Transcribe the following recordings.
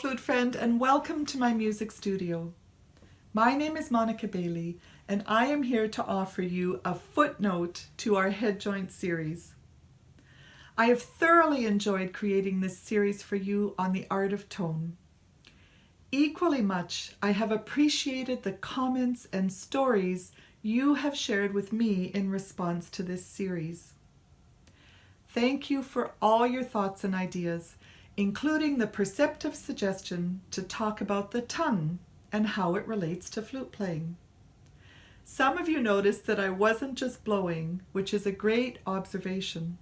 flute friend, and welcome to my music studio. My name is Monica Bailey, and I am here to offer you a footnote to our head joint series. I have thoroughly enjoyed creating this series for you on the art of tone. Equally much, I have appreciated the comments and stories you have shared with me in response to this series. Thank you for all your thoughts and ideas, including the perceptive suggestion to talk about the tongue and how it relates to flute playing. Some of you noticed that I wasn't just blowing, which is a great observation.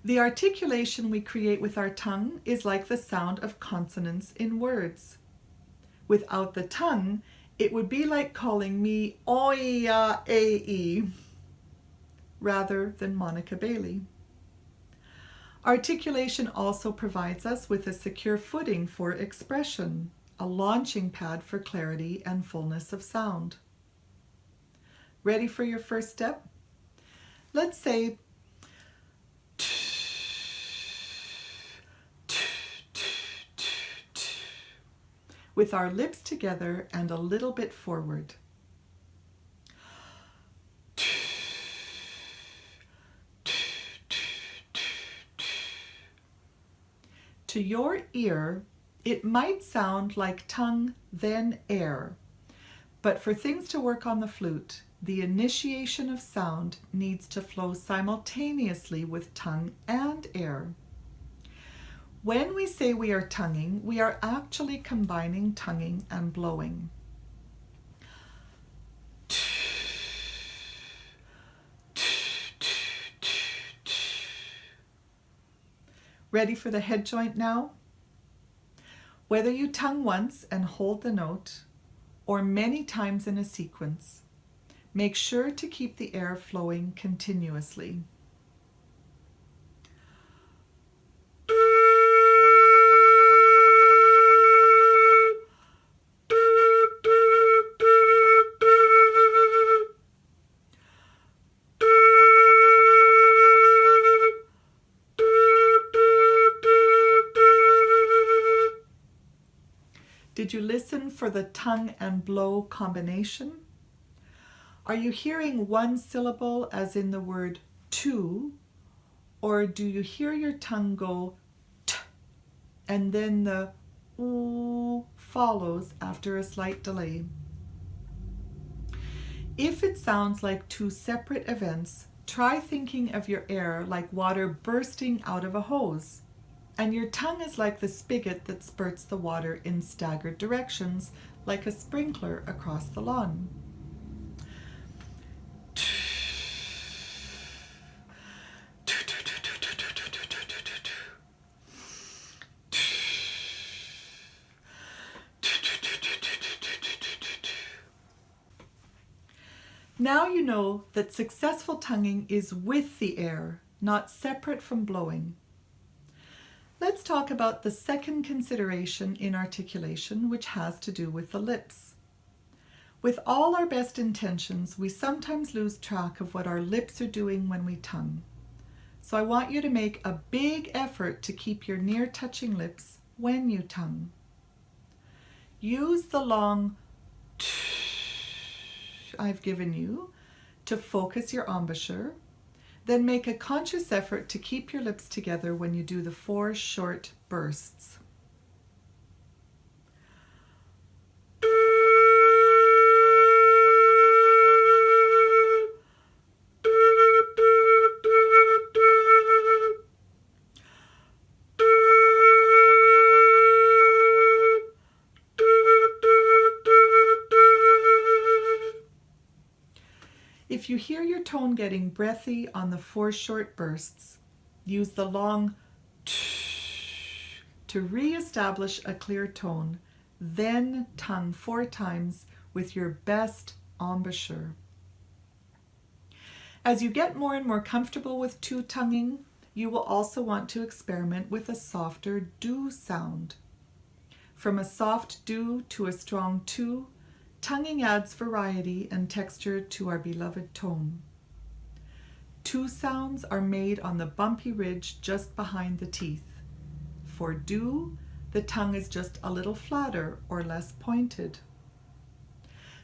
The articulation we create with our tongue is like the sound of consonants in words. Without the tongue, it would be like calling me Oya-A-E rather than Monica Bailey. Articulation also provides us with a secure footing for expression, a launching pad for clarity and fullness of sound. Ready for your first step? Let's say with our lips together and a little bit forward. To your ear, it might sound like tongue, then air. But for things to work on the flute, the initiation of sound needs to flow simultaneously with tongue and air. When we say we are tonguing, we are actually combining tonguing and blowing. Ready for the head joint now? Whether you tongue once and hold the note, or many times in a sequence, make sure to keep the air flowing continuously. Did you listen for the tongue and blow combination? Are you hearing one syllable as in the word to, or do you hear your tongue go t and then the oo follows after a slight delay? If it sounds like two separate events, try thinking of your air like water bursting out of a hose. And your tongue is like the spigot that spurts the water in staggered directions, like a sprinkler across the lawn. Now you know that successful tonguing is with the air, not separate from blowing. Let's talk about the second consideration in articulation, which has to do with the lips. With all our best intentions, we sometimes lose track of what our lips are doing when we tongue. So I want you to make a big effort to keep your near-touching lips when you tongue. Use the long I've given you to focus your embouchure. Then make a conscious effort to keep your lips together when you do the 4 short bursts. If you hear your tone getting breathy on the 4 short bursts, use the long to re-establish a clear tone, then tongue 4 times with your best embouchure. As you get more and more comfortable with tonguing, you will also want to experiment with a softer do sound. From a soft do to a strong to, tonguing adds variety and texture to our beloved tone. To sounds are made on the bumpy ridge just behind the teeth. For do, the tongue is just a little flatter or less pointed.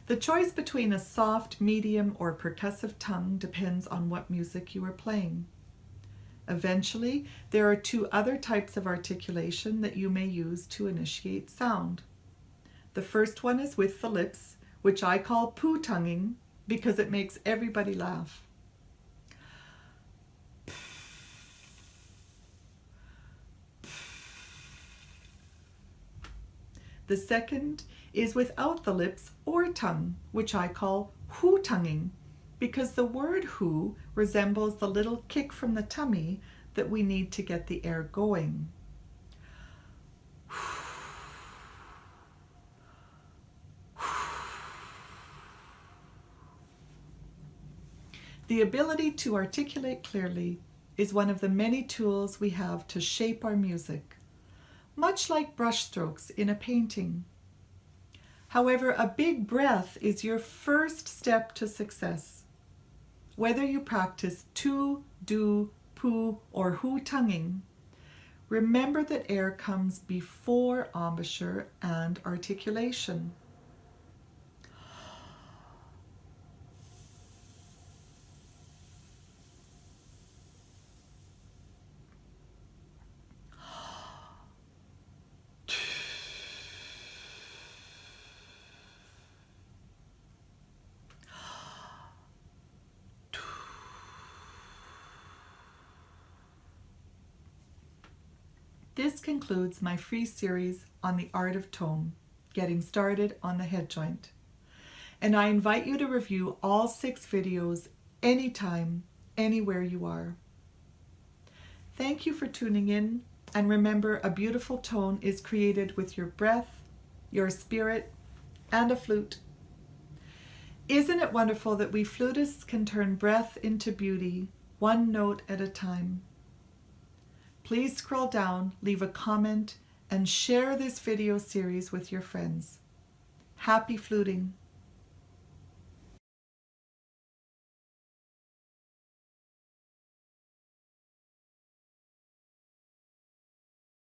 The choice between a soft, medium, or percussive tongue depends on what music you are playing. Eventually, there are two other types of articulation that you may use to initiate sound. The first one is with the lips, which I call poo tonguing because it makes everybody laugh. The second is without the lips or tongue, which I call hoo tonguing, because the word who resembles the little kick from the tummy that we need to get the air going. The ability to articulate clearly is one of the many tools we have to shape our music, much like brushstrokes in a painting. However, a big breath is your first step to success. Whether you practice tu, do, poo, or hoo tonguing, remember that air comes before embouchure and articulation. This concludes my free series on the art of tone, getting started on the head joint. And I invite you to review all 6 videos anytime, anywhere you are. Thank you for tuning in, and remember, a beautiful tone is created with your breath, your spirit, and a flute. Isn't it wonderful that we flutists can turn breath into beauty, one note at a time? Please scroll down, leave a comment, and share this video series with your friends. Happy fluting!